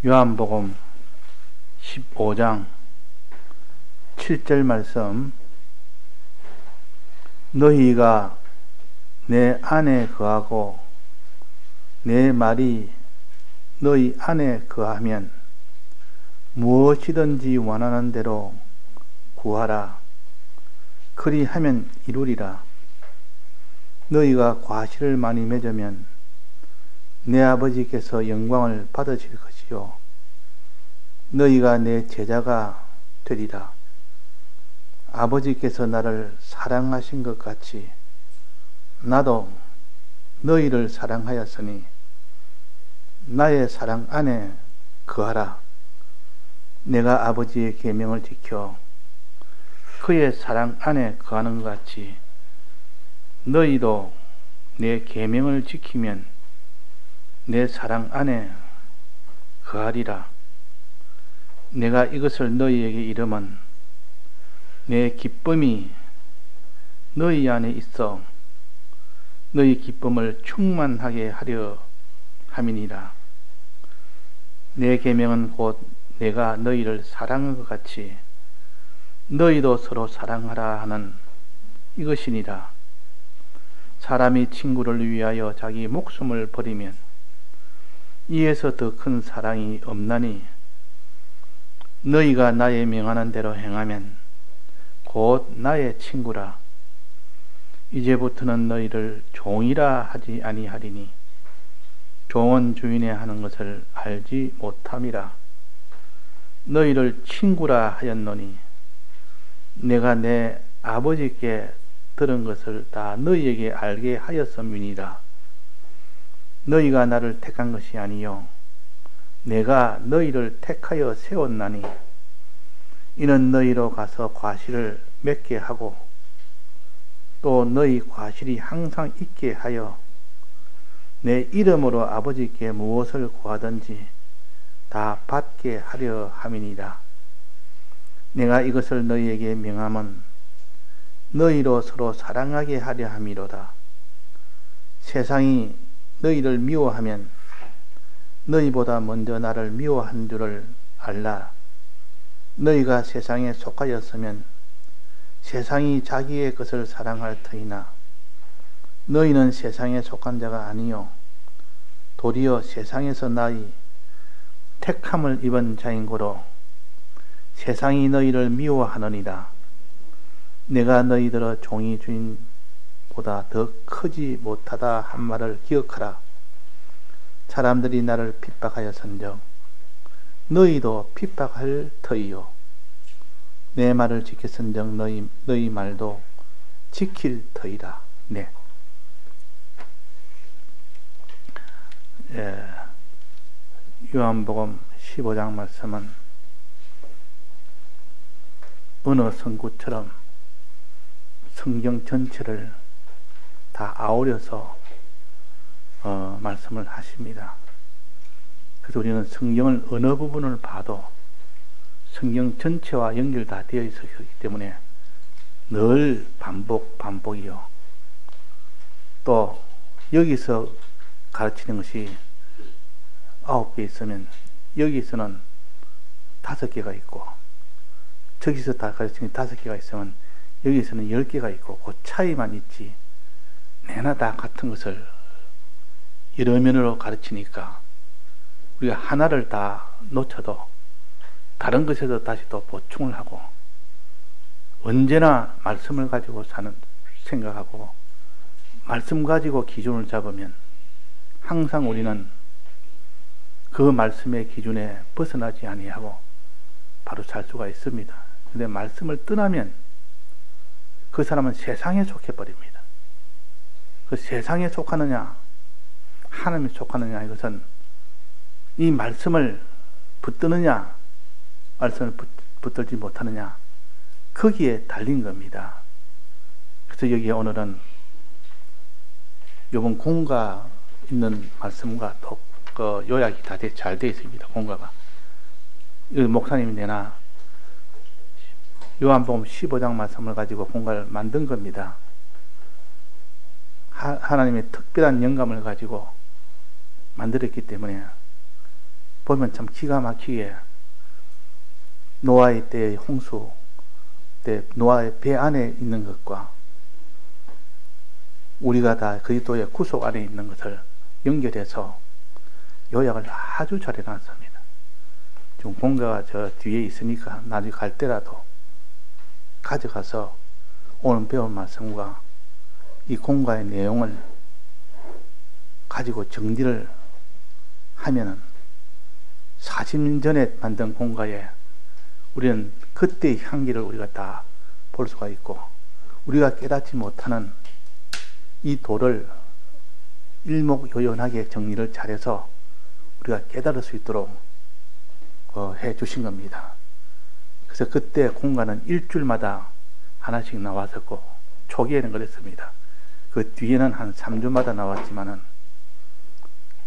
요한복음 15장 7절 말씀. 너희가 내 안에 거하고 내 말이 너희 안에 거하면 무엇이든지 원하는 대로 구하라. 그리하면 이루리라. 너희가 과실을 많이 맺으면 내 아버지께서 영광을 받으실 것이요 너희가 내 제자가 되리라. 아버지께서 나를 사랑하신 것 같이 나도 너희를 사랑하였으니 나의 사랑 안에 거하라. 내가 아버지의 계명을 지켜 그의 사랑 안에 거하는 것 같이 너희도 내 계명을 지키면 내 사랑 안에 거하리라. 내가 이것을 너희에게 이름은 내 기쁨이 너희 안에 있어 너희 기쁨을 충만하게 하려 함이니라. 내 계명은 곧 내가 너희를 사랑한 것 같이 너희도 서로 사랑하라 하는 이것이니라. 사람이 친구를 위하여 자기 목숨을 버리면 이에서 더 큰 사랑이 없나니 너희가 나의 명하는 대로 행하면 곧 나의 친구라. 이제부터는 너희를 종이라 하지 아니하리니 종은 주인의 하는 것을 알지 못함이라. 너희를 친구라 하였노니 내가 내 아버지께 들은 것을 다 너희에게 알게 하였음이니라. 너희가 나를 택한 것이 아니요 내가 너희를 택하여 세웠나니 이는 너희로 가서 과실을 맺게 하고 또 너희 과실이 항상 있게 하여 내 이름으로 아버지께 무엇을 구하든지 다 받게 하려 함이니라. 내가 이것을 너희에게 명함은 너희로 서로 사랑하게 하려 함이로다. 세상이 너희를 미워하면 너희보다 먼저 나를 미워한 줄을 알라. 너희가 세상에 속하였으면 세상이 자기의 것을 사랑할 터이나 너희는 세상에 속한 자가 아니요 도리어 세상에서 나의 택함을 입은 자인 고로 세상이 너희를 미워하느니라. 내가 너희들의 종이 주인보다 더 크지 못하다 한 말을 기억하라. 사람들이 나를 핍박하였은즉 너희도 핍박할 터이요 내 말을 지켰은즉 너희 말도 지킬 터이라. 네. 요한복음 15장 말씀은 어느 성구처럼 성경 전체를 다 아우려서 말씀을 하십니다. 그래서 우리는 성경을 어느 부분을 봐도 성경 전체와 연결 다 되어 있기 때문에 늘 반복이요. 또 여기서 가르치는 것이 9개 있으면 여기서는 5개가 있고 저기서 다 가르치는 5개가 있으면 여기서는 10개가 있고 그 차이만 있지 내나 다 같은 것을 여러 면으로 가르치니까 우리가 하나를 다 놓쳐도 다른 것에도 다시 또 보충을 하고 언제나 말씀을 가지고 생각하고 말씀 가지고 기준을 잡으면 항상 우리는 그 말씀의 기준에 벗어나지 아니하고 바로 살 수가 있습니다. 그런데 말씀을 떠나면 그 사람은 세상에 속해버립니다. 그 세상에 속하느냐 하나님에 속하느냐 이것은 이 말씀을 붙드느냐 말씀을 붙들지 못하느냐 거기에 달린 겁니다. 그래서 여기 오늘은 이번 공과 있는 말씀과 또 요약이 다 잘 되어 있습니다. 공과가 목사님이 내나 요한복음 15장 말씀을 가지고 공과를 만든 겁니다. 하나님의 특별한 영감을 가지고 만들었기 때문에 보면 참 기가 막히게 노아의 때의 홍수 때 노아의 배 안에 있는 것과 우리가 다 그리스도의 구속 안에 있는 것을 연결해서 요약을 아주 잘 해놨습니다. 지금 공가가 저 뒤에 있으니까 나중에 갈 때라도 가져가서 오늘 배운 말씀과 이 공가의 내용을 가지고 정리를 하면은 40년 전에 만든 공가에 우리는 그때의 향기를 우리가 다 볼 수가 있고, 우리가 깨닫지 못하는 이 도를 일목요연하게 정리를 잘해서 우리가 깨달을 수 있도록 해 주신 겁니다. 그래서 그때 공가는 일주일마다 하나씩 나왔었고, 초기에는 그랬습니다. 그 뒤에는 한 3주마다 나왔지만은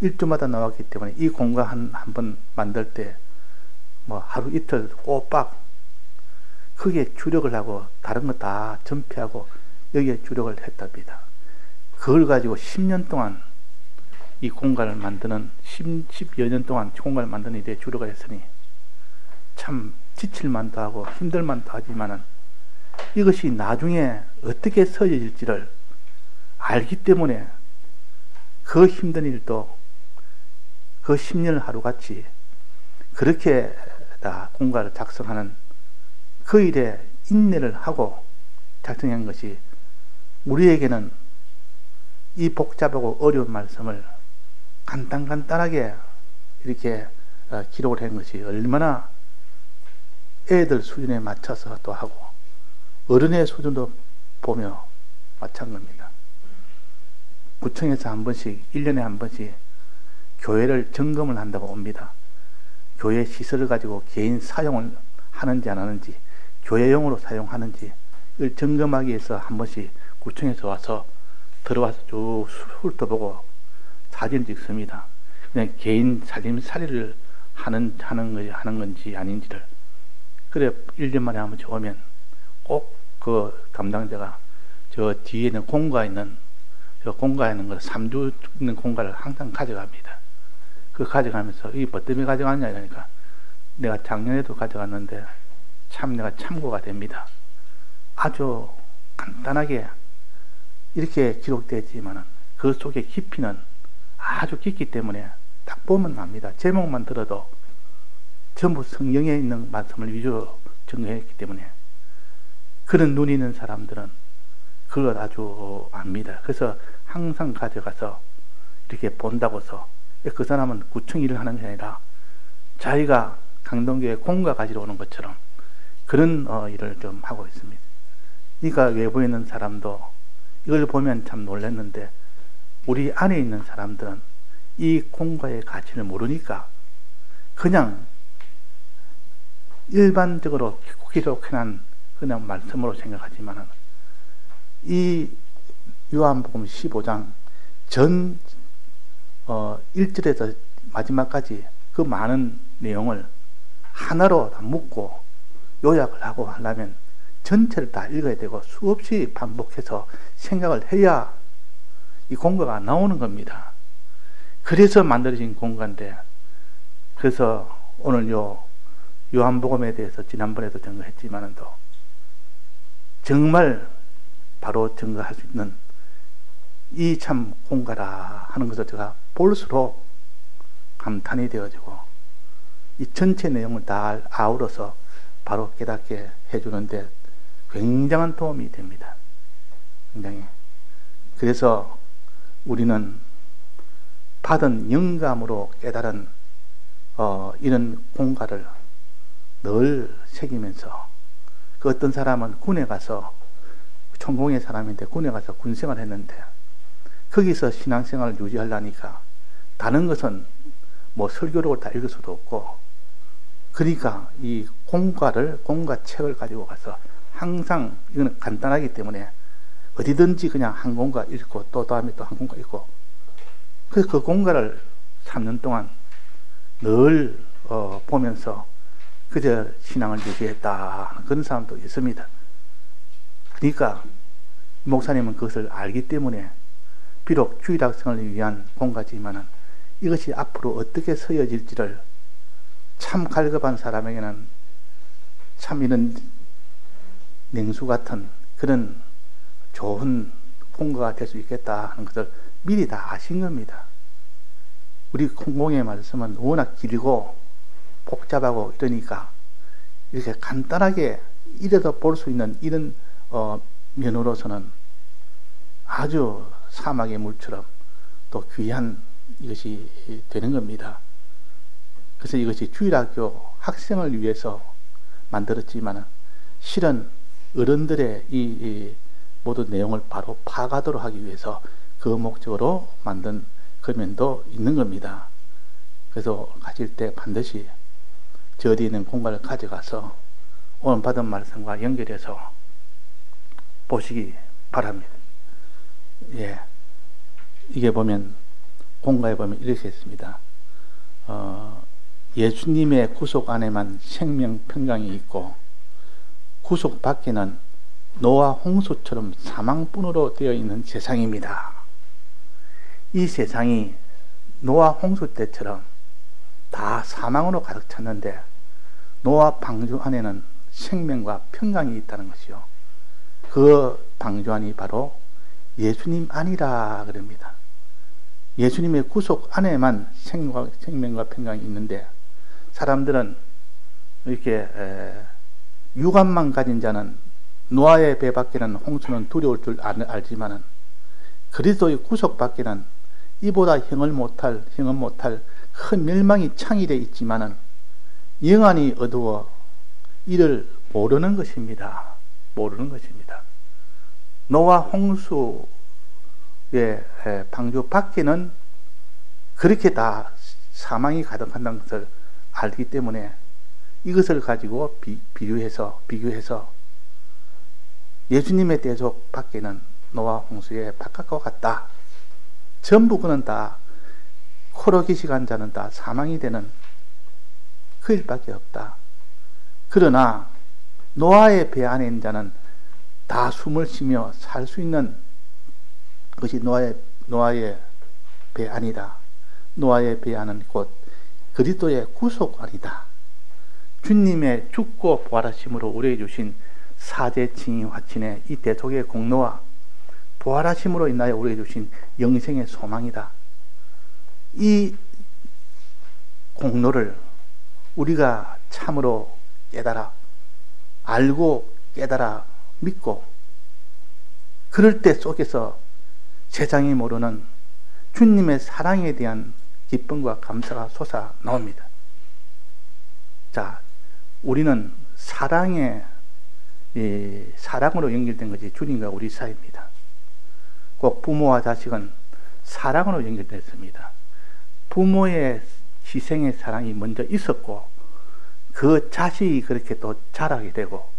1주마다 나왔기 때문에 이 공가 한 번 만들 때 뭐 하루 이틀 꼬박 크게 주력을 하고 다른 거 다 전폐하고 여기에 주력을 했답니다. 그걸 가지고 10년 동안 이 공가를 만드는 10여 년 동안 공가를 만드는 데 주력을 했으니 참 지칠만도 하고 힘들만도 하지만은 이것이 나중에 어떻게 서여질지를 알기 때문에 그 힘든 일도 그 10년을 하루같이 그렇게 다 공가를 작성하는 그 일에 인내를 하고 작성한 것이 우리에게는 이 복잡하고 어려운 말씀을 간단하게 이렇게 기록을 한 것이 얼마나 애들 수준에 맞춰서 또 하고 어른의 수준도 보며 마찬가지입니다. 구청에서 한 번씩 1년에 한 번씩 교회를 점검을 한다고 옵니다. 교회 시설을 가지고 개인 사용을 하는지 안 하는지, 교회용으로 사용하는지 이걸 점검하기 위해서 한 번씩 구청에서 와서 들어와서 쭉 훑어보고 사진을 찍습니다. 그냥 개인 살이를 하는 건지 아닌지를. 그래 1년 만에 한 번씩 오면 꼭 그 담당자가 저 뒤에 있는 공가에 있는 저 공가에 있는 걸 3주 있는 공가를 항상 가져갑니다. 그 가져가면서 이 뭐 때문에 가져갔냐 이러니까 내가 작년에도 가져갔는데 참 내가 참고가 됩니다. 아주 간단하게 이렇게 기록되지만은 그 속에 깊이는 아주 깊기 때문에 딱 보면 압니다. 제목만 들어도 전부 성경에 있는 말씀을 위주로 정리했기 때문에 그런 눈이 있는 사람들은 그걸 아주 압니다. 그래서 항상 가져가서 이렇게 본다고서 그 사람은 구청 일을 하는 게 아니라 자기가 강동교회 공가 가지러 오는 것처럼 그런 일을 좀 하고 있습니다. 그러니까 외부에 있는 사람도 이걸 보면 참 놀랐는데 우리 안에 있는 사람들은 이 공가의 가치를 모르니까 그냥 일반적으로 기록해놓은 그냥 말씀으로 생각하지만은 이 요한복음 15장 전 1절에서 마지막까지 그 많은 내용을 하나로 다 묶고 요약을 하고 하려면 전체를 다 읽어야 되고 수없이 반복해서 생각을 해야 이 공가가 나오는 겁니다. 그래서 만들어진 공가인데, 그래서 오늘 요한복음에 대해서 지난번에도 증거했지만도 정말 바로 증거할 수 있는 이 참 공가라 하는 것을 제가 볼수록 감탄이 되어지고 이 전체 내용을 다 아우러서 바로 깨닫게 해주는데 굉장한 도움이 됩니다. 굉장히. 그래서 우리는 받은 영감으로 깨달은 이런 공가를 늘 새기면서, 그 어떤 사람은 군에 가서, 천공의 사람인데 군에 가서 군생활을 했는데 거기서 신앙생활을 유지하려니까 다른 것은 뭐 설교록을 다 읽을 수도 없고, 그러니까 이 공가책을 가지고 가서 항상, 이거는 간단하기 때문에 어디든지 그냥 한 공가 읽고 또 다음에 또 한 공가 읽고, 그래서 그 공가를 3년 동안 늘 보면서 그저 신앙을 유지했다 그런 사람도 있습니다. 그러니까 목사님은 그것을 알기 때문에 비록 주일학생을 위한 공가지만은 이것이 앞으로 어떻게 서여질지를 참 갈급한 사람에게는 참 이런 냉수 같은 그런 좋은 공과가 될 수 있겠다 하는 것을 미리 다 아신 겁니다. 우리 공공의 말씀은 워낙 길고 복잡하고 이러니까 이렇게 간단하게 이래도 볼 수 있는 이런 면으로서는 아주 사막의 물처럼 또 귀한 이것이 되는 겁니다. 그래서 이것이 주일학교 학생을 위해서 만들었지만 실은 어른들의 이 모든 내용을 바로 파악하도록 하기 위해서 그 목적으로 만든 그 면도 있는 겁니다. 그래서 가실 때 반드시 저 뒤에 있는 공간을 가져가서 오늘 받은 말씀과 연결해서 보시기 바랍니다. 예, 이게 보면 공가에 보면 이렇게 있습니다. 예수님의 구속 안에만 생명 평강이 있고 구속 밖에는 노아 홍수처럼 사망뿐으로 되어 있는 세상입니다. 이 세상이 노아 홍수 때처럼 다 사망으로 가득 찼는데 노아 방주 안에는 생명과 평강이 있다는 것이요. 그 방주 안이 바로 예수님 안이라 그럽니다. 예수님의 구속 안에만 생명과 평강이 있는데 사람들은 이렇게 육안만 가진 자는 노아의 배 밖에는 홍수는 두려울 줄 알지만은 그리스도의 구속 밖에는 이보다 형은 못할 큰 멸망이 창의되어 있지만은 영안이 어두워 이를 모르는 것입니다. 모르는 것입니다. 노아 홍수의 방주 밖에는 그렇게 다 사망이 가득한다는 것을 알기 때문에 이것을 가지고 비교해서 예수님의 대속 밖에는 노아 홍수의 바깥과 같다. 전부 그는 다 코로 기식한 자는 다 사망이 되는 그 일밖에 없다. 그러나 노아의 배 안에 있는 자는 다 숨을 쉬며 살 수 있는 것이 노아의 배 안이다. 노아의 배 안은 곧 그리스도의 구속 안이다. 주님의 죽고 부활하심으로 우리에게 주신 사제 칭의 화친의 이 대속의 공로와 부활하심으로 인하여 우리에게 주신 영생의 소망이다. 이 공로를 우리가 참으로 깨달아 알고 깨달아 믿고 그럴 때 속에서 세상이 모르는 주님의 사랑에 대한 기쁨과 감사가 솟아 나옵니다. 자, 우리는 사랑으로 연결된 것이 주님과 우리 사이입니다. 꼭 부모와 자식은 사랑으로 연결됐습니다. 부모의 희생의 사랑이 먼저 있었고 그 자식이 그렇게 또 자라게 되고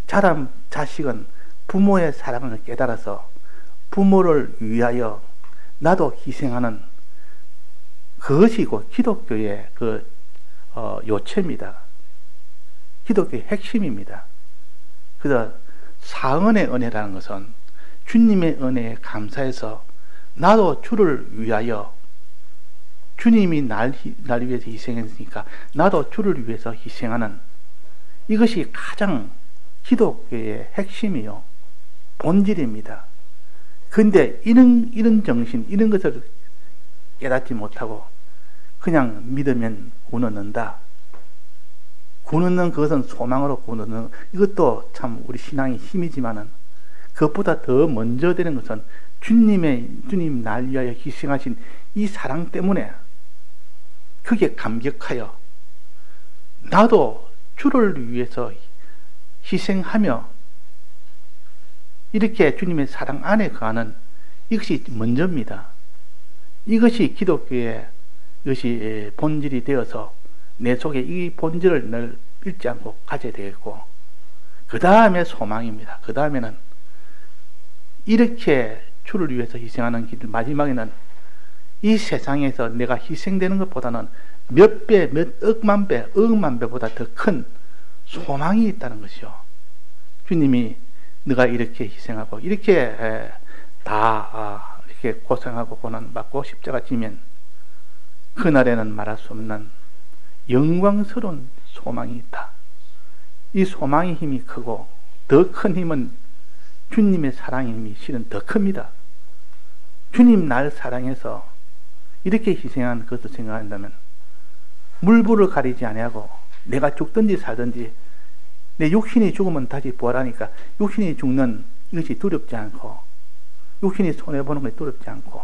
자란 자식은 부모의 사랑을 깨달아서 부모를 위하여 나도 희생하는 그것이 곧 기독교의 요체입니다. 기독교의 핵심입니다. 그래서 사은의 은혜라는 것은 주님의 은혜에 감사해서 나도 주를 위하여 주님이 날 위해서 희생했으니까 나도 주를 위해서 희생하는 이것이 가장 기독교의 핵심이요 본질입니다. 그런데 이런 정신, 이런 것을 깨닫지 못하고 그냥 믿으면 구원받는다. 구원받는 그것은 소망으로 구원받는 이것도 참 우리 신앙의 힘이지만은 그것보다 더 먼저 되는 것은 주님 날 위하여 희생하신 이 사랑 때문에 그게 감격하여 나도 주를 위해서 희생하며 이렇게 주님의 사랑 안에 거하는 이것이 먼저입니다. 이것이 기독교의 이것이 본질이 되어서 내 속에 이 본질을 늘 잃지 않고 가져야 되겠고 그 다음에 소망입니다. 그 다음에는 이렇게 주를 위해서 희생하는 길 마지막에는 이 세상에서 내가 희생되는 것보다는 몇 배, 몇 억만 배, 억만 배보다 더 큰 소망이 있다는 것이요. 주님이 네가 이렇게 희생하고 이렇게 이렇게 고생하고 고난받고 십자가 지면 그날에는 말할 수 없는 영광스러운 소망이 있다. 이 소망의 힘이 크고 더 큰 힘은 주님의 사랑의 힘이 실은 더 큽니다. 주님 날 사랑해서 이렇게 희생한 것을 생각한다면 물불을 가리지 아니하고 내가 죽든지 살든지 내 육신이 죽으면 다시 부활하니까 육신이 죽는 이것이 두렵지 않고 육신이 손해보는 것이 두렵지 않고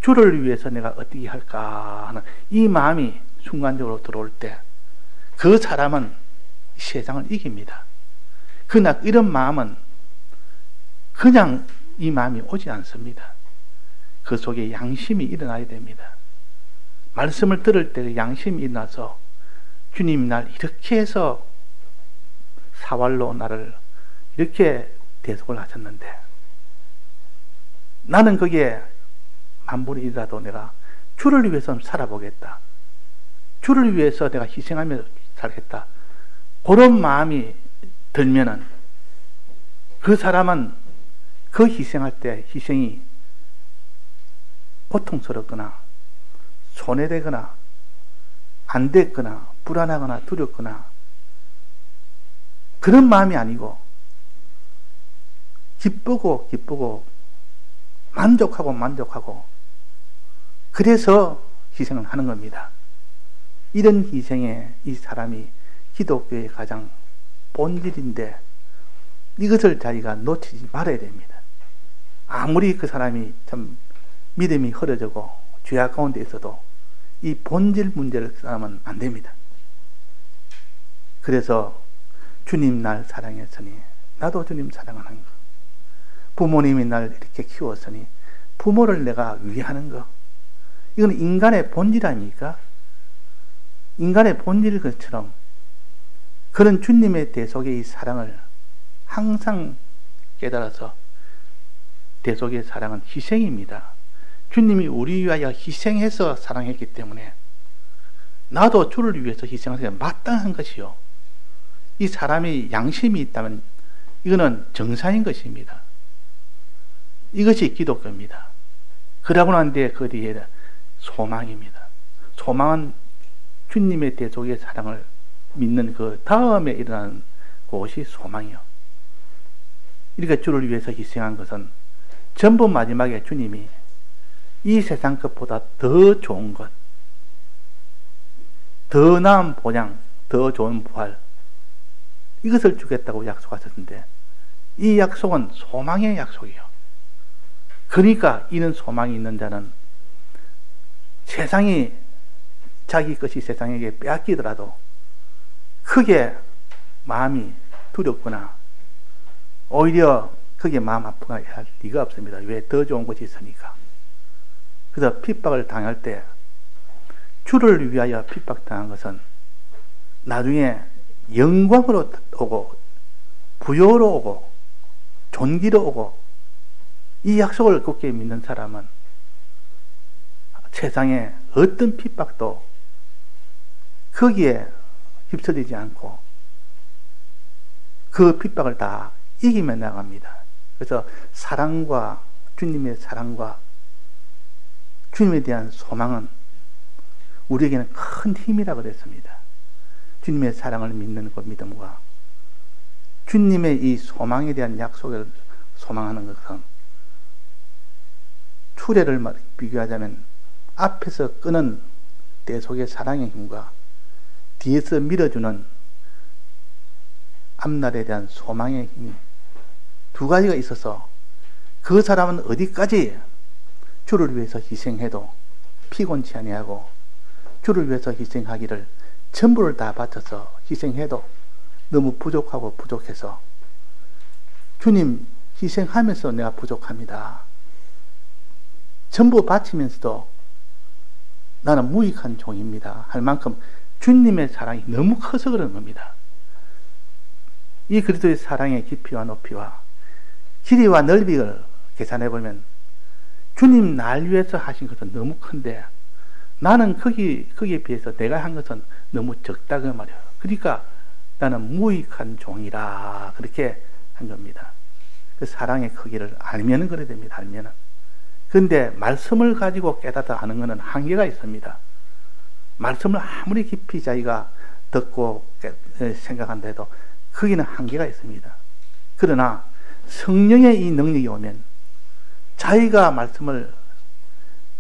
주를 위해서 내가 어떻게 할까 하는 이 마음이 순간적으로 들어올 때 그 사람은 세상을 이깁니다. 그러나 이런 마음은 그냥 이 마음이 오지 않습니다. 그 속에 양심이 일어나야 됩니다. 말씀을 들을 때 그 양심이 일어나서 주님 날 이렇게 해서 사활로 나를 이렇게 대속을 하셨는데 나는 거기에 만분이라도 내가 주를 위해서 살아보겠다. 주를 위해서 내가 희생하며 살겠다. 그런 마음이 들면은 그 사람은 그 희생할 때 희생이 고통스럽거나 손해되거나 안 됐거나 불안하거나 두렵거나 그런 마음이 아니고 기쁘고 만족하고 그래서 희생을 하는 겁니다. 이런 희생에 이 사람이 기독교의 가장 본질인데 이것을 자기가 놓치지 말아야 됩니다. 아무리 그 사람이 참 믿음이 흐려지고 죄악 가운데 있어도 이 본질 문제를 싸우면 안 됩니다. 그래서 주님 날 사랑했으니 나도 주님 사랑하는 거. 부모님이 날 이렇게 키웠으니 부모를 내가 위하는 거. 이건 인간의 본질 아닙니까? 인간의 본질 것처럼 그런 주님의 대속의 이 사랑을 항상 깨달아서 대속의 사랑은 희생입니다. 주님이 우리 위하여 희생해서 사랑했기 때문에 나도 주를 위해서 희생하는 게 마땅한 것이요. 이 사람이 양심이 있다면 이거는 정상인 것입니다. 이것이 기독교입니다. 그러고 난 뒤에 그 뒤에 소망입니다. 소망은 주님의 대속의 사랑을 믿는 그 다음에 일어나는 그것이 소망이요. 이렇게 주를 위해서 희생한 것은 전부 마지막에 주님이 이 세상 것보다 더 좋은 것, 더 나은 보장, 더 좋은 부활, 이것을 주겠다고 약속하셨는데 이 약속은 소망의 약속이요. 그러니까 이는 소망이 있는 자는 세상이 자기 것이 세상에게 빼앗기더라도 크게 마음이 두렵거나 오히려 크게 마음 아프게 할 리가 없습니다. 왜? 더 좋은 것이 있으니까. 그래서 핍박을 당할 때 주를 위하여 핍박당한 것은 나중에 영광으로 오고 부요로 오고 존귀로 오고 이 약속을 굳게 믿는 사람은 세상에 어떤 핍박도 거기에 휩쓸리지 않고 그 핍박을 다 이기며 나갑니다. 그래서 사랑과 주님의 사랑과 주님에 대한 소망은 우리에게는 큰 힘이라고 그랬습니다. 주님의 사랑을 믿는 그 믿음과 주님의 이 소망에 대한 약속을 소망하는 것은 추례를 비교하자면 앞에서 끄는 대속의 사랑의 힘과 뒤에서 밀어주는 앞날에 대한 소망의 힘이 두 가지가 있어서 그 사람은 어디까지 주를 위해서 희생해도 피곤치 아니하고 주를 위해서 희생하기를 전부를 다 바쳐서 희생해도 너무 부족해서 주님 희생하면서 내가 부족합니다. 전부 바치면서도 나는 무익한 종입니다. 할 만큼 주님의 사랑이 너무 커서 그런 겁니다. 이 그리스도의 사랑의 깊이와 높이와 길이와 넓이를 계산해 보면 주님 날 위해서 하신 것은 너무 큰데 나는 거기에 비해서 내가 한 것은 너무 적다 그 말이에요. 그러니까 나는 무익한 종이라 그렇게 한 겁니다. 그 사랑의 크기를 알면은 그래야 됩니다. 알면은. 그런데 말씀을 가지고 깨닫다 하는 것은 한계가 있습니다. 말씀을 아무리 깊이 자기가 듣고 생각한다 해도 거기는 한계가 있습니다. 그러나 성령의 이 능력이 오면 자기가 말씀을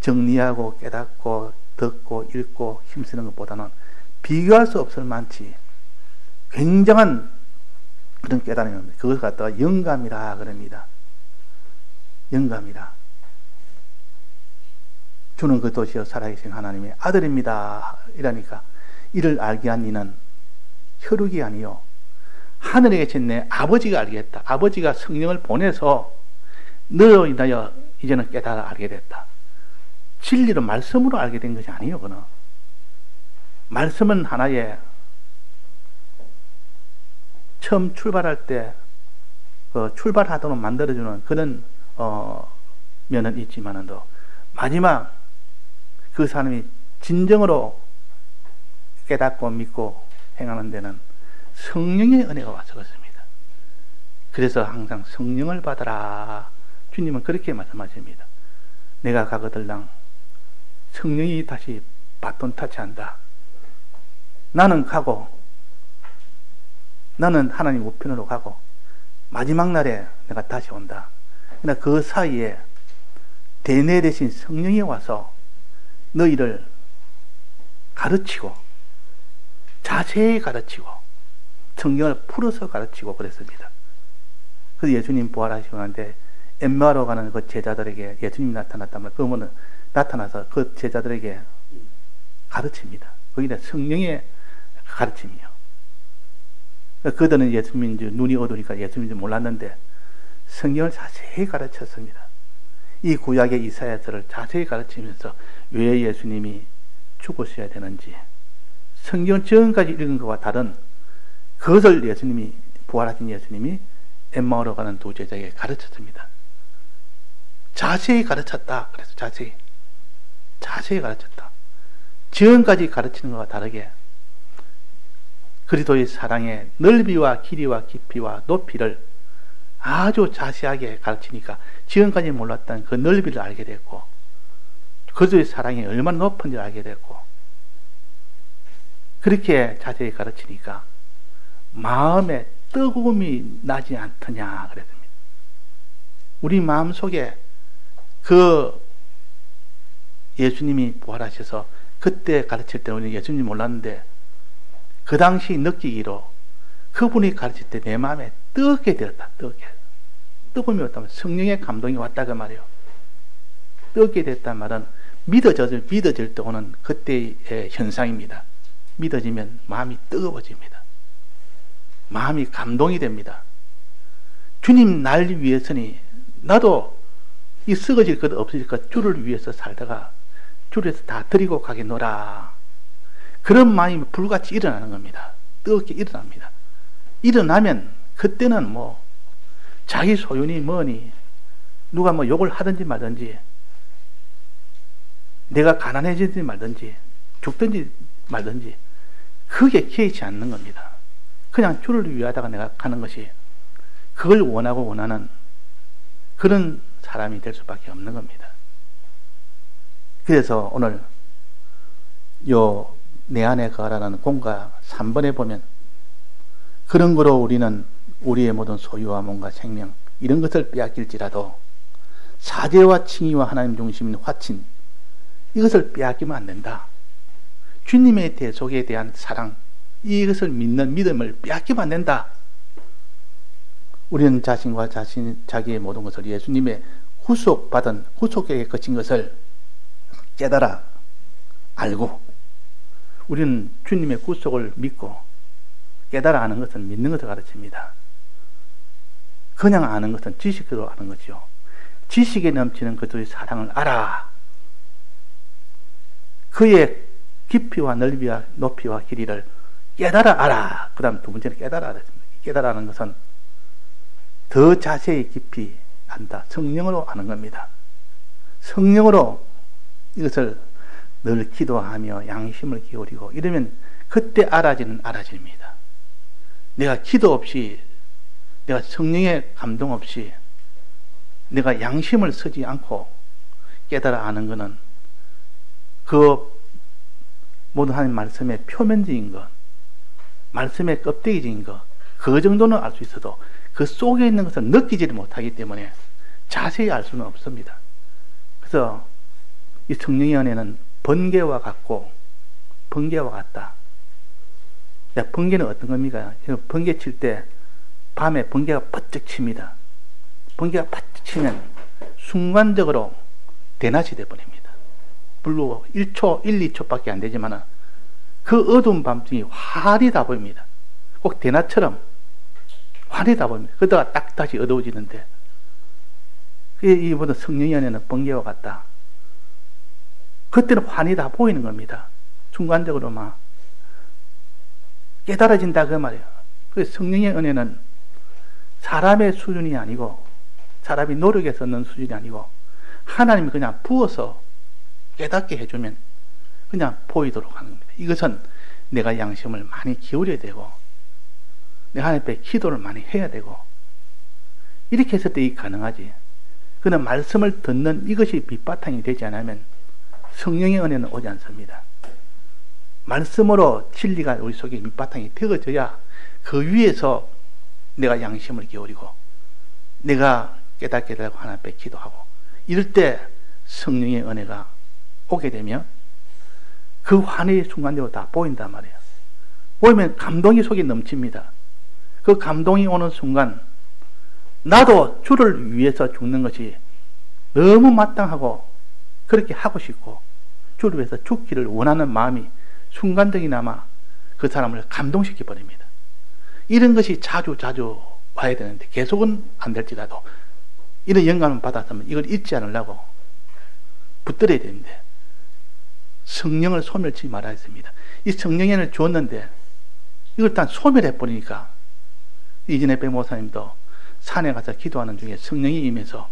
정리하고 깨닫고 듣고 읽고 힘쓰는 것보다는 비교할 수 없을 만치 굉장한 그런 깨달음이 옵니다. 그것을 갖다가 영감이라 그럽니다. 영감이라. 주는 그 도시여 살아계신 하나님의 아들입니다. 이러니까 이를 알게 한 이는 혈육이 아니요 하늘에 계신 내 아버지가 알겠다. 아버지가 성령을 보내서 너로 인하여 이제는 깨달아 알게 됐다. 진리로 말씀으로 알게 된 것이 아니에요. 그는 말씀은 하나의 처음 출발할 때 출발하도록 만들어주는 그런 면은 있지만은도 마지막 그 사람이 진정으로 깨닫고 믿고 행하는 데는 성령의 은혜가 와서 그렇습니다. 그래서 항상 성령을 받아라. 주님은 그렇게 말씀하십니다. 내가 가거들랑 성령이 다시 바톤 타치한다. 나는 가고 나는 하나님 우편으로 가고 마지막 날에 내가 다시 온다. 그러나 그 사이에 대내 대신 성령이 와서 너희를 가르치고 자세히 가르치고 성경을 풀어서 가르치고 그랬습니다. 그래서 예수님 부활하시고 난데 엠마오로 가는 그 제자들에게 예수님이 나타났다면 그러면 나타나서 그 제자들에게 가르칩니다. 거기다 성령의 가르침이요. 그들은 예수님인 줄 눈이 어두우니까 예수님인 줄 몰랐는데 성경을 자세히 가르쳤습니다. 이 구약의 이사야서를 자세히 가르치면서 왜 예수님이 죽으셔야 되는지 성경 전까지 읽은 것과 다른 그것을 예수님이 부활하신 예수님이 엠마오로 가는 두 제자에게 가르쳤습니다. 자세히 가르쳤다. 그래서 자세히 가르쳤다. 지금까지 가르치는 것과 다르게 그리스도의 사랑의 넓이와 길이와 깊이와 높이를 아주 자세하게 가르치니까 지금까지 몰랐던 그 넓이를 알게 됐고 그리스도의 사랑이 얼마나 높은지를 알게 됐고 그렇게 자세히 가르치니까 마음에 뜨거움이 나지 않더냐 그랬습니다. 우리 마음속에 그 예수님이 부활하셔서 그때 가르칠 때 우리는 예수님 몰랐는데 그 당시 느끼기로 그분이 가르칠 때 내 마음에 뜨겁게 되었다. 뜨거움이 왔다면 성령의 감동이 왔다 그 말이에요. 뜨겁게 됐단 말은 믿어질 때 오는 그때의 현상입니다. 믿어지면 마음이 뜨거워집니다. 마음이 감동이 됩니다. 주님 날 위해서니 나도 이 썩어질 것 없어질 것 주를 위해서 살다가 주를 위해서 다 드리고 가겠노라. 그런 마음이 불같이 일어나는 겁니다. 뜨겁게 일어납니다. 일어나면 그때는 뭐 자기 소유니 뭐니 누가 뭐 욕을 하든지 말든지 내가 가난해지든지 말든지 죽든지 말든지 그게 개의치 않는 겁니다. 그냥 주를 위하다가 내가 가는 것이 그걸 원하는 그런 사람이 될 수밖에 없는 겁니다. 그래서 오늘 내 안에 거하라는 공가 3번에 보면 그런 거로 우리는 우리의 모든 소유와 몸과 생명 이런 것을 빼앗길지라도 사죄와 칭의와 하나님 중심인 화친 이것을 빼앗기면 안 된다. 주님의 대속에 대한 사랑 이것을 믿는 믿음을 빼앗기면 안 된다. 우리는 자신과 자기의 모든 것을 예수님의 구속에 거친 것을 깨달아 알고 우리는 주님의 구속을 믿고 깨달아 아는 것은 믿는 것을 가르칩니다. 그냥 아는 것은 지식으로 아는 거죠. 지식에 넘치는 그들의 사랑을 알아. 그의 깊이와 넓이와 높이와 길이를 깨달아 알아. 그 다음 두 번째는 깨달아 알았습니다. 깨달아는 것은 더 자세히 깊이 안다. 성령으로 아는 겁니다. 성령으로 이것을 늘 기도하며 양심을 기울이고 이러면 그때 알아집니다. 내가 기도 없이 내가 성령의 감동 없이 내가 양심을 쓰지 않고 깨달아 아는 것은 그 모든 하나님 말씀의 표면적인 것, 말씀의 껍데기적인 것, 그 정도는 알 수 있어도 그 속에 있는 것을 느끼지를 못하기 때문에 자세히 알 수는 없습니다. 그래서 이 성령의 은혜는 번개와 같고 번개와 같다. 번개는 어떤 겁니까? 번개 칠 때 밤에 번개가 번쩍 칩니다. 번개가 번쩍 치면 순간적으로 대낮이 되어버립니다. 물론 1초, 1, 2초밖에 안 되지만 그 어두운 밤중에 환히 다 보입니다. 꼭 대낮처럼 환히 다 보입니다. 그러다가 딱 다시 어두워지는데 이 모든 성령의 은혜는 번개와 같다. 그때는 환히 다 보이는 겁니다. 순간적으로 막 깨달아진다 그 말이에요. 그 성령의 은혜는 사람의 수준이 아니고 사람이 노력해서 얻는 수준이 아니고 하나님이 그냥 부어서 깨닫게 해주면 그냥 보이도록 하는 겁니다. 이것은 내가 양심을 많이 기울여야 되고 내가 하나님 앞에 기도를 많이 해야 되고 이렇게 했을 때 이게 가능하지. 그는 말씀을 듣는 이것이 밑바탕이 되지 않으면 성령의 은혜는 오지 않습니다. 말씀으로 진리가 우리 속에 밑바탕이 되어져야 그 위에서 내가 양심을 기울이고 내가 깨닫게 되고 하나님 앞에 기도하고 이럴 때 성령의 은혜가 오게 되면 그 환희의 순간적으로 다 보인단 말이에요. 보이면 감동이 속에 넘칩니다. 그 감동이 오는 순간 나도 주를 위해서 죽는 것이 너무 마땅하고 그렇게 하고 싶고 주를 위해서 죽기를 원하는 마음이 순간적이나마 그 사람을 감동시켜 버립니다. 이런 것이 자주 와야 되는데 계속은 안 될지라도 이런 영감을 받았으면 이걸 잊지 않으려고 붙들어야 되는데 성령을 소멸치 말아야 했습니다. 이 성령을 주었는데 이걸 일단 소멸해 버리니까 이진의 백목사님도 산에 가서 기도하는 중에 성령이 임해서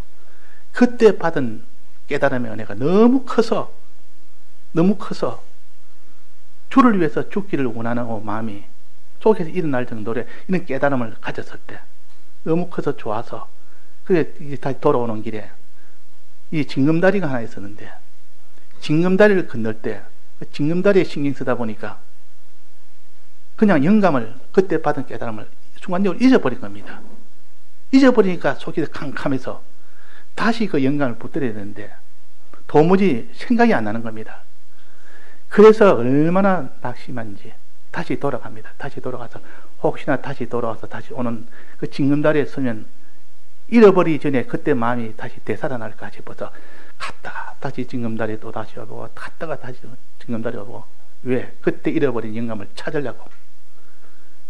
그때 받은 깨달음의 은혜가 너무 커서 주를 위해서 죽기를 원하는 마음이 속에서 일어날 정도로 이런 깨달음을 가졌을 때 너무 커서 좋아서 그게 다시 돌아오는 길에 이 징검다리가 하나 있었는데 징검다리를 건널 때 그 징검다리에 신경 쓰다 보니까 그냥 영감을 그때 받은 깨달음을 순간적으로 잊어버린 겁니다. 잊어버리니까 속이 캄캄해서 다시 그 영감을 붙들어야 되는데 도무지 생각이 안 나는 겁니다. 그래서 얼마나 낙심한지 다시 돌아갑니다. 다시 돌아가서 혹시나 다시 돌아와서 다시 오는 그 징검다리에 서면 잃어버리기 전에 그때 마음이 다시 되살아날까 싶어서 갔다가 다시 징검다리에 또 다시 오고 갔다가 다시 징검다리에 오고 왜? 그때 잃어버린 영감을 찾으려고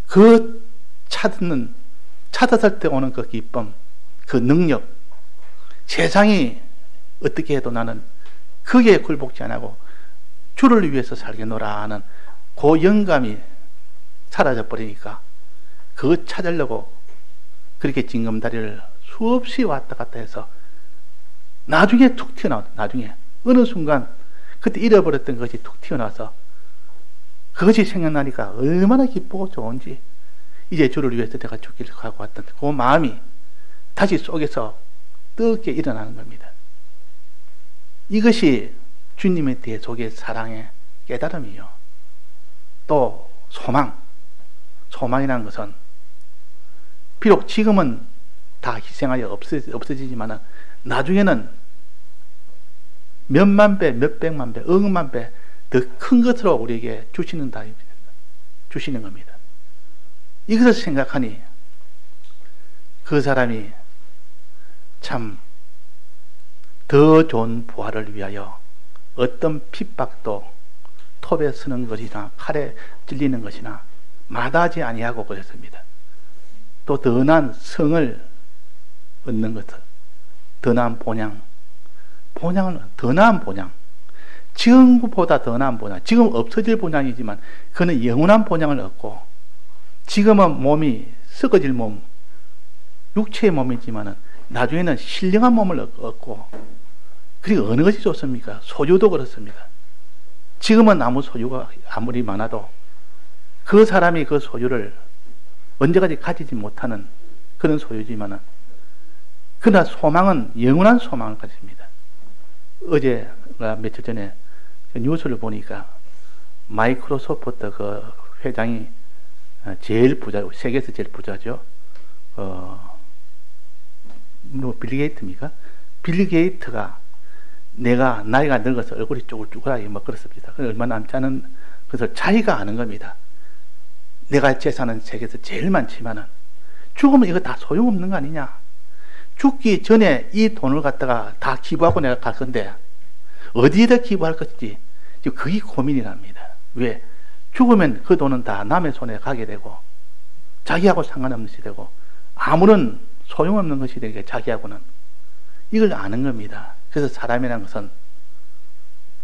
그 찾았을 때 오는 그 기쁨, 그 능력 세상이 어떻게 해도 나는 그게 굴복지 안 하고 주를 위해서 살겠노라 하는 그 영감이 사라져 버리니까 그거 찾으려고 그렇게 징검다리를 수없이 왔다 갔다 해서 나중에 툭 튀어나왔다. 나중에 어느 순간 그때 잃어버렸던 것이 툭 튀어나와서 그것이 생각나니까 얼마나 기쁘고 좋은지 이제 주를 위해서 내가 죽기를 하고 왔던 그 마음이 다시 속에서 뜨겁게 일어나는 겁니다. 이것이 주님에 대해 속의 사랑의 깨달음이요. 또 소망이라는 것은 비록 지금은 다 희생하여 없어지지만 나중에는 몇만 배, 몇백만 배, 억만 배 더 큰 것으로 우리에게 주시는 겁니다. 이것을 생각하니 그 사람이 참 더 좋은 부활을 위하여 어떤 핍박도 톱에 쓰는 것이나 칼에 찔리는 것이나 마다하지 아니하고 그랬습니다. 또 더 나은 성을 얻는 것을 더 나은 본향을 더 나은 본향, 지금보다 더 나은 본향, 지금 없어질 본향이지만 그는 영원한 본향을 얻고 지금은 몸이 썩어질 몸, 육체의 몸이지만 나중에는 신령한 몸을 얻고 그리고 어느 것이 좋습니까? 소유도 그렇습니다. 지금은 아무 소유가 아무리 많아도 그 사람이 그 소유를 언제까지 가지지 못하는 그런 소유지만은 그러나 소망은 영원한 소망을 가집니다. 어제 며칠 전에 뉴스를 보니까 마이크로소프트 그 회장이 제일 부자, 세계에서 제일 부자죠. 빌 게이트입니까? 빌 게이트가 내가 나이가 늙어서 얼굴이 쪼글쪼글하게 뭐 그렇습니다. 얼마 남지 않은 것을 자기가 아는 겁니다. 내가 재산은 세계에서 제일 많지만은 죽으면 이거 다 소용없는 거 아니냐? 죽기 전에 이 돈을 갖다가 다 기부하고 내가 갈 건데 어디에다 기부할 것인지 지금 그게 고민이랍니다. 왜? 죽으면 그 돈은 다 남의 손에 가게 되고 자기하고 상관없는 것이 되고 아무런 소용없는 것이 되게 자기하고는 이걸 아는 겁니다. 그래서 사람이라는 것은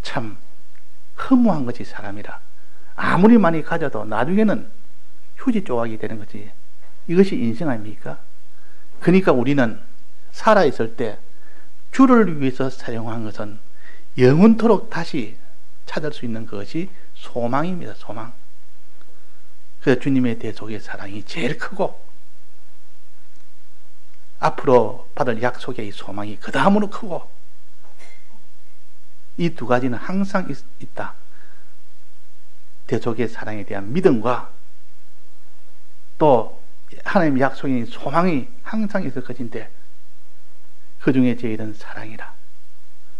참 허무한 것이 사람이라. 아무리 많이 가져도 나중에는 휴지 조각이 되는 거지. 이것이 인생 아닙니까? 그러니까 우리는 살아있을 때 주를 위해서 사용한 것은 영원토록 다시 찾을 수 있는 것이 소망입니다. 소망. 그래서 주님의 대속의 사랑이 제일 크고 앞으로 받을 약속의 이 소망이 그 다음으로 크고 이 두 가지는 항상 있다. 대속의 사랑에 대한 믿음과 또 하나님의 약속의 소망이 항상 있을 것인데 그 중에 제일은 사랑이라.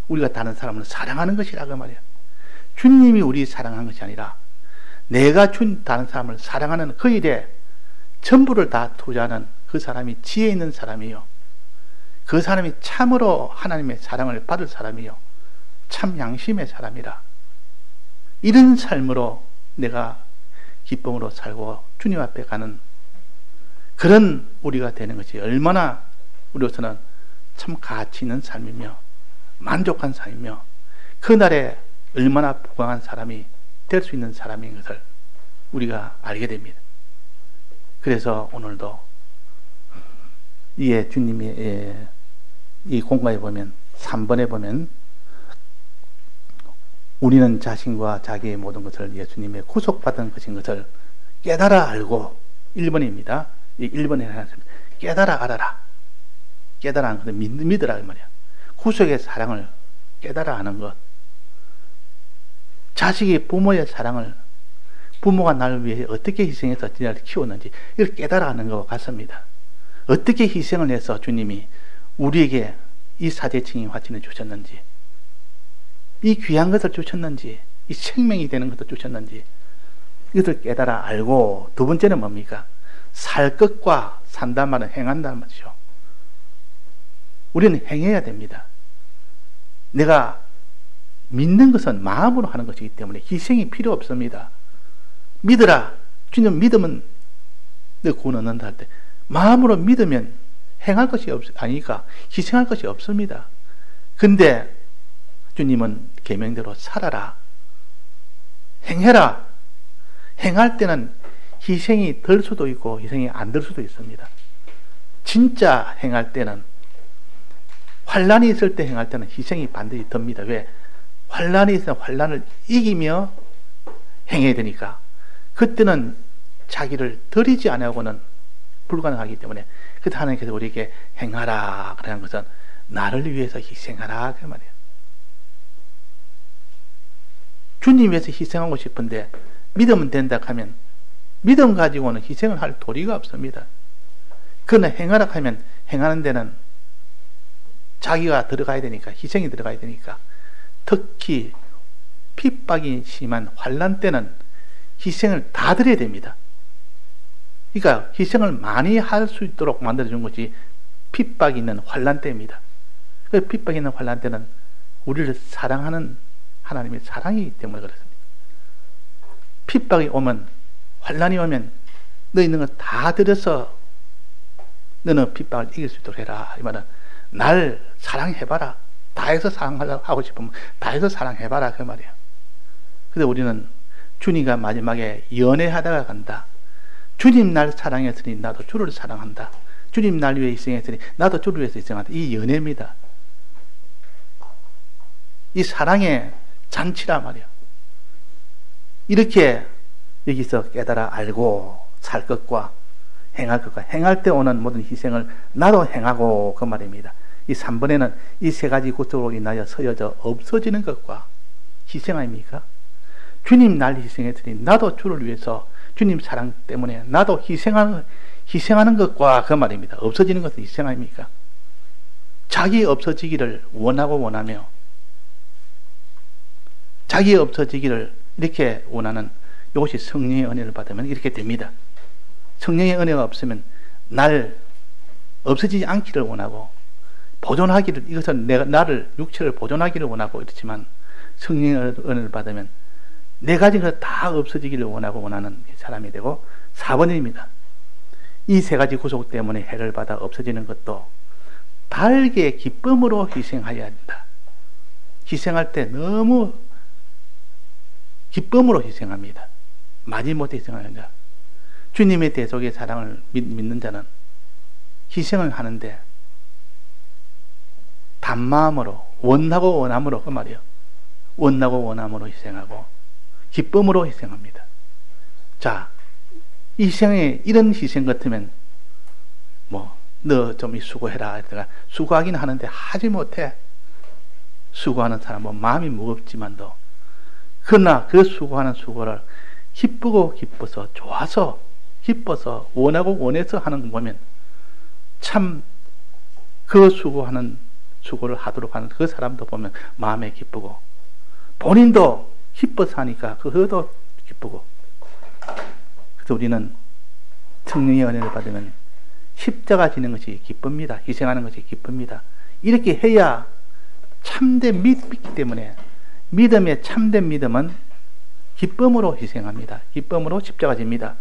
우리가 다른 사람을 사랑하는 것이라 그 말이야. 주님이 우리 사랑한 것이 아니라 내가 다른 사람을 사랑하는 그 일에 전부를 다 투자하는 그 사람이 지혜 있는 사람이요. 그 사람이 참으로 하나님의 사랑을 받을 사람이요. 참 양심의 사람이라. 이런 삶으로 내가 기쁨으로 살고 주님 앞에 가는 그런 우리가 되는 것이 얼마나 우리로서는 참 가치 있는 삶이며 만족한 삶이며 그날에 얼마나 부강한 사람이 될 수 있는 사람인 것을 우리가 알게 됩니다. 그래서 오늘도 이에 주님이 이 공과에 보면 3번에 보면 우리는 자신과 자기의 모든 것을 예수님의 구속받은 것인 것을 깨달아 알고 1번입니다. 이 1번에 하나님 깨달아 알아라. 깨달아 아는 것을 믿으라 그 말이야. 구속의 사랑을 깨달아 아는 것. 자식이 부모의 사랑을 부모가 나를 위해 어떻게 희생해서 나를 키웠는지 이걸 깨달아 아는 것과 같습니다. 어떻게 희생을 해서 주님이 우리에게 이 사제층이 화친을 주셨는지 이 귀한 것을 주셨는지 이 생명이 되는 것을 주셨는지 이것을 깨달아 알고 두 번째는 뭡니까? 살 것과 산다는 말은 행한다는 말이죠. 우리는 행해야 됩니다. 내가 믿는 것은 마음으로 하는 것이기 때문에 희생이 필요 없습니다. 믿으라. 주님 믿으면 내 구원 얻는다 할 때 마음으로 믿으면 행할 것이 아니니까 희생할 것이 없습니다. 근데 주님은 계명대로 살아라. 행해라. 행할 때는 희생이 들 수도 있고 희생이 안 들 수도 있습니다. 진짜 행할 때는 환란이 있을 때 행할 때는 희생이 반드시 듭니다. 왜? 환란이 있으면 환란을 이기며 행해야 되니까 그때는 자기를 드리지 않으고는 불가능하기 때문에 그때 하나님께서 우리에게 행하라 그러는 것은 나를 위해서 희생하라 그 말이에요. 주님 위해서 희생하고 싶은데 믿으면 된다 하면 믿음 가지고는 희생을 할 도리가 없습니다. 그러나 행하라 하면 행하는 데는 자기가 들어가야 되니까 희생이 들어가야 되니까 특히 핍박이 심한 환난 때는 희생을 다 드려야 됩니다. 그러니까 희생을 많이 할 수 있도록 만들어준 것이 핍박이 있는 환난 때입니다. 그 핍박이 있는 환난 때는 우리를 사랑하는 하나님의 사랑이기 때문에 그렇습니다. 핍박이 오면 환난이 오면 너 있는 거 다 들여서 너는 핍박을 이길 수 있도록 해라. 이 말은 날 사랑해봐라. 다해서 사랑하고 싶으면 다해서 사랑해봐라 그 말이에요. 그래서 우리는 주님과 마지막에 연애하다가 간다. 주님 날 사랑했으니 나도 주를 사랑한다. 주님 날 위해 희생했으니 나도 주를 위해서 희생한다. 이 연애입니다. 이 사랑의 잔치라 말이야. 이렇게 여기서 깨달아 알고 살 것과 행할 것과 행할 때 오는 모든 희생을 나도 행하고 그 말입니다. 이 3번에는 이 세 가지 구속으로 인하여 서여져 없어지는 것과 희생 아닙니까? 주님 날 희생했으니 나도 주를 위해서 주님 사랑 때문에 나도 희생하는 것과 그 말입니다. 없어지는 것은 희생 아닙니까? 자기 없어지기를 원하며 자기 없어지기를 이렇게 원하는 이것이 성령의 은혜를 받으면 이렇게 됩니다. 성령의 은혜가 없으면 날 없어지지 않기를 원하고 보존하기를, 이것은 나를 육체를 보존하기를 원하고 이렇지만 성령의 은혜를 받으면 내 가진 것 다 없어지기를 원하는 사람이 되고, 4번입니다. 이 세 가지 구속 때문에 해를 받아 없어지는 것도 달게 기쁨으로 희생하여야 한다. 희생할 때 너무 기쁨으로 희생합니다. 마지못해 희생합니다. 주님의 대속의 사랑을 믿는 자는 희생을 하는데 단마음으로, 원하고 원함으로, 그 말이에요. 원하고 원함으로 희생하고 기쁨으로 희생합니다. 자, 이런 희생 같으면 너 좀 수고해라. 수고하긴 하는데 하지 못해. 수고하는 사람은 마음이 무겁지만도, 그러나 그 수고하는 수고를 기쁘고 기뻐서, 좋아서 기뻐서, 원하고 원해서 하는 거 보면 참 그 수고하는 수고를 하도록 하는 그 사람도 보면 마음에 기쁘고, 본인도 기뻐서 하니까 그것도 기쁘고. 그래서 우리는 성령의 은혜를 받으면 십자가 지는 것이 기쁩니다. 희생하는 것이 기쁩니다. 이렇게 해야 참된 믿기 때문에, 믿음의 참된 믿음은 기쁨으로 희생합니다. 기쁨으로 십자가 집니다.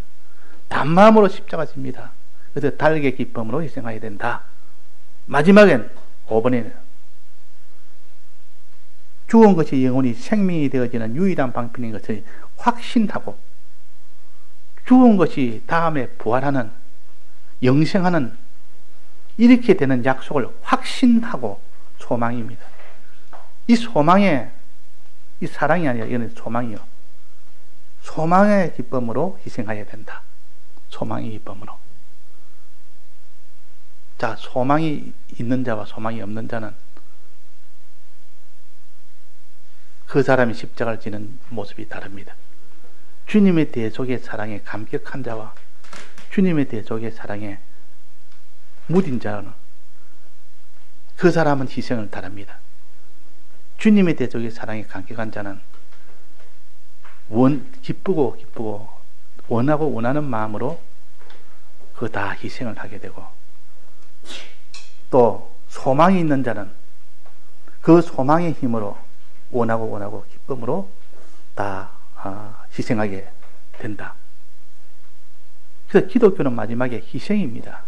단마음으로 십자가 집니다. 그래서 달게 기쁨으로 희생해야 된다. 마지막엔 5번에는 죽은 것이 영원히 생명이 되어지는 유일한 방편인 것을 확신하고, 죽은 것이 다음에 부활하는, 영생하는, 이렇게 되는 약속을 확신하고 소망입니다. 이 소망에, 이 사랑이 아니라 이건 소망이요. 소망의 기쁨으로 희생해야 된다. 소망의 기쁨으로. 자, 소망이 있는 자와 소망이 없는 자는 그 사람이 십자가를 지는 모습이 다릅니다. 주님의 대속의 사랑에 감격한 자와 주님의 대속의 사랑에 무딘 자는 그 사람은 희생을 다릅니다. 주님의 대속의 사랑에 감격한 자는 기쁘고 원하고 원하는 마음으로 그 다 희생을 하게 되고, 또 소망이 있는 자는 그 소망의 힘으로 원하고 기쁨으로 다 희생하게 된다. 그래서 기독교는 마지막에 희생입니다.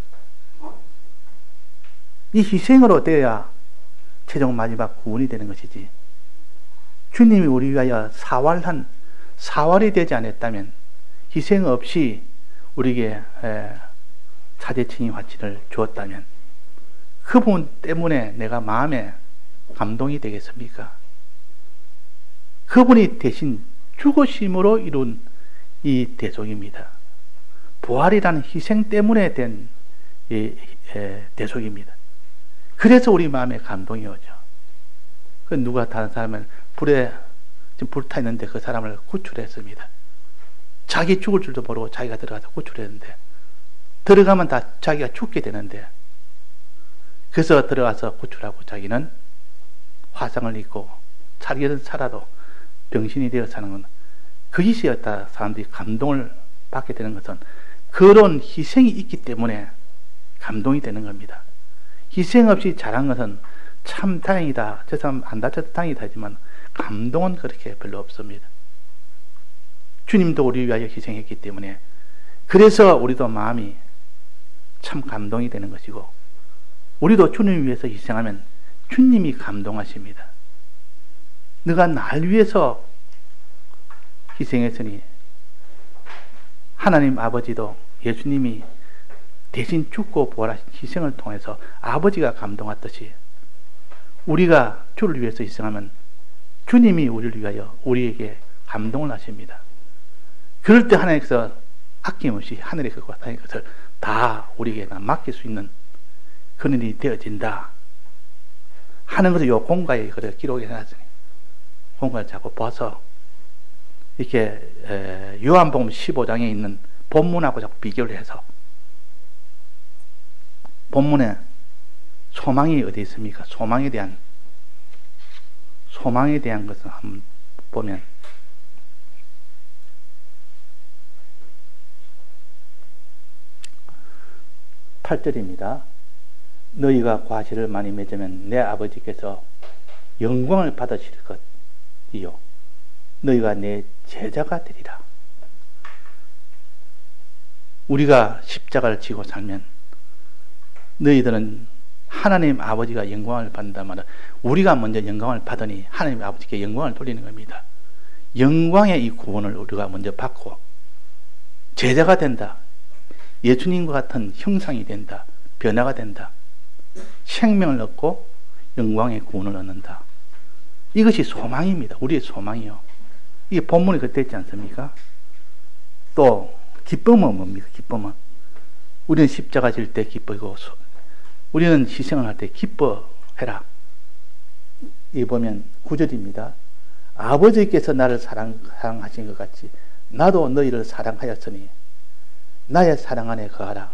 이 희생으로 되어야 최종 마지막 구원이 되는 것이지, 주님이 우리 위하여 사활이 되지 않았다면, 희생 없이 우리에게 차제칭의 화치를 주었다면 그분 때문에 내가 마음에 감동이 되겠습니까? 그분이 대신 죽으심으로 이룬 이 대속입니다. 부활이라는 희생 때문에 된 대속입니다. 그래서 우리 마음에 감동이 오죠. 그 누가 다른 사람을 불에 지금 불타 있는데 그 사람을 구출했습니다. 자기 죽을 줄도 모르고 자기가 들어가서 구출했는데, 들어가면 다 자기가 죽게 되는데, 그래서 들어가서 구출하고 자기는 화상을 입고 살기는 살아도 병신이 되어 사는 건, 그것이었다. 사람들이 감동을 받게 되는 것은 그런 희생이 있기 때문에 감동이 되는 겁니다. 희생 없이 잘한 것은 참 다행이다, 저 사람 안 다쳐도 다행이다 하지만 감동은 그렇게 별로 없습니다. 주님도 우리 위하여 희생했기 때문에, 그래서 우리도 마음이 참 감동이 되는 것이고, 우리도 주님 위해서 희생하면 주님이 감동하십니다. 너가 날 위해서 희생했으니 하나님 아버지도 예수님이 대신 죽고 부활하신 희생을 통해서 아버지가 감동했듯이, 우리가 주를 위해서 희생하면 주님이 우리를 위하여 우리에게 감동을 하십니다. 그럴 때 하나님께서 아낌없이 하늘의 것과 땅의 것을 다 우리에게 맡길 수 있는 그런 일이 되어진다 하는 것을 요 공가에 그래 기록해 놨으니, 공가를 자꾸 봐서 이렇게 요한복음 15장에 있는 본문하고 자꾸 비교를 해서 본문에 소망이 어디 있습니까? 소망에 대한 것을 한번 보면 8절입니다. 너희가 과실을 많이 맺으면 내 아버지께서 영광을 받으실 것이요 너희가 내 제자가 되리라. 우리가 십자가를 지고 살면 너희들은 하나님 아버지가 영광을 받는다 말은 우리가 먼저 영광을 받으니 하나님 아버지께 영광을 돌리는 겁니다. 영광의 이 구원을 우리가 먼저 받고 제자가 된다. 예수님과 같은 형상이 된다. 변화가 된다. 생명을 얻고 영광의 구원을 얻는다. 이것이 소망입니다. 우리의 소망이요. 이게 본문에 그때 있지 않습니까? 또 기쁨은 뭡니까? 기쁨은 우리는 십자가 질 때 기쁘고 우리는 희생을 할 때 기뻐해라. 이 보면 9절입니다. 아버지께서 나를 사랑하신 것 같이 나도 너희를 사랑하였으니 나의 사랑 안에 거하라.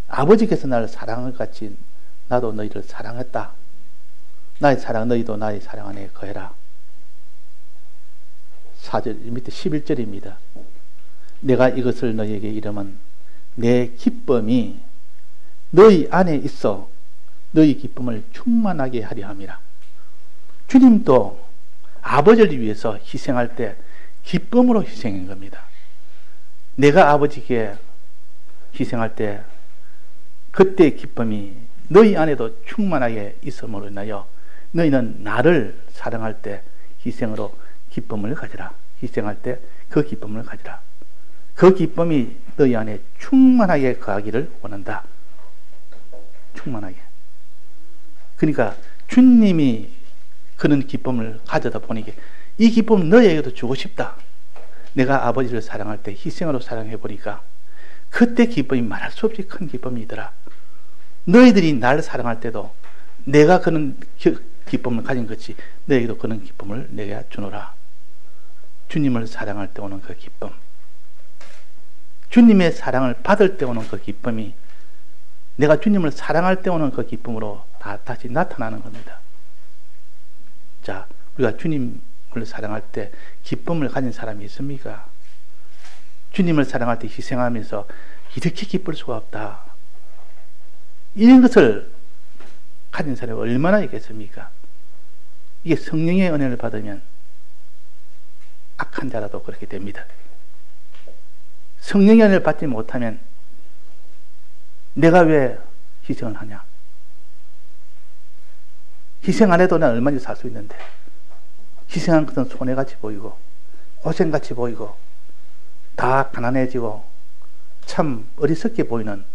아버지께서 나를 사랑한 것 같이 나도 너희를 사랑했다. 나의 사랑 너희도 나의 사랑 안에 거해라. 4절 밑에 11절입니다. 내가 이것을 너희에게 이르면 내 기쁨이 너희 안에 있어 너희 기쁨을 충만하게 하려 함이라. 주님도 아버지를 위해서 희생할 때 기쁨으로 희생한 겁니다. 내가 아버지께 희생할 때 그때의 기쁨이 너희 안에도 충만하게 있음으로 인하여 너희는 나를 사랑할 때 희생으로 기쁨을 가지라. 희생할 때 그 기쁨을 가지라. 그 기쁨이 너희 안에 충만하게 거하기를 원한다. 충만하게. 그러니까 주님이 그런 기쁨을 가져다 보니 이 기쁨 너희에게도 주고 싶다. 내가 아버지를 사랑할 때 희생으로 사랑해 보니까 그때 기쁨이 말할 수 없이 큰 기쁨이더라. 너희들이 나를 사랑할 때도 내가 그런 기쁨을 가진 것이 너희에게도 그런 기쁨을 내가 주노라. 주님을 사랑할 때 오는 그 기쁨, 주님의 사랑을 받을 때 오는 그 기쁨이 내가 주님을 사랑할 때 오는 그 기쁨으로 다시 나타나는 겁니다. 자, 우리가 주님을 사랑할 때 기쁨을 가진 사람이 있습니까? 주님을 사랑할 때 희생하면서 이렇게 기쁠 수가 없다. 이런 것을 가진 사람이 얼마나 있겠습니까? 이게 성령의 은혜를 받으면 악한 자라도 그렇게 됩니다. 성령의 은혜를 받지 못하면 내가 왜 희생을 하냐? 희생 안 해도 난 얼마든지 살 수 있는데 희생한 것은 손해같이 보이고 고생같이 보이고 다 가난해지고 참 어리석게 보이는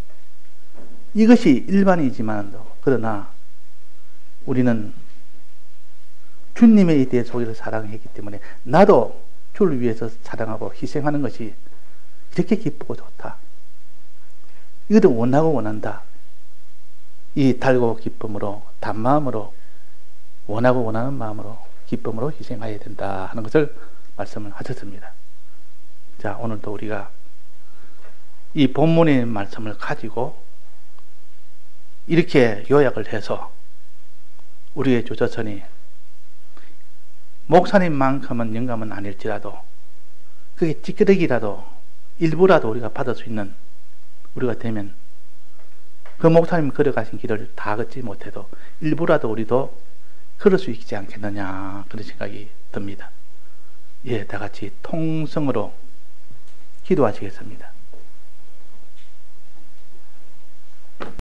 이것이 일반이지만 그러나 우리는 주님의 이 대속을 사랑했기 때문에 나도 주를 위해서 사랑하고 희생하는 것이 이렇게 기쁘고 좋다. 이것도 원하고 원한다. 이 달고 기쁨으로 단마음으로 원하고 원하는 마음으로 기쁨으로 희생해야 된다 하는 것을 말씀을 하셨습니다. 자, 오늘도 우리가 이 본문의 말씀을 가지고 이렇게 요약을 해서 우리의 주저선이 목사님만큼은 영감은 아닐지라도 그게 찌끄러기라도 일부라도 우리가 받을 수 있는 우리가 되면 그 목사님 걸어가신 길을 다 걷지 못해도 일부라도 우리도 걸을 수 있지 않겠느냐 그런 생각이 듭니다. 예, 다 같이 통성으로 기도하시겠습니다.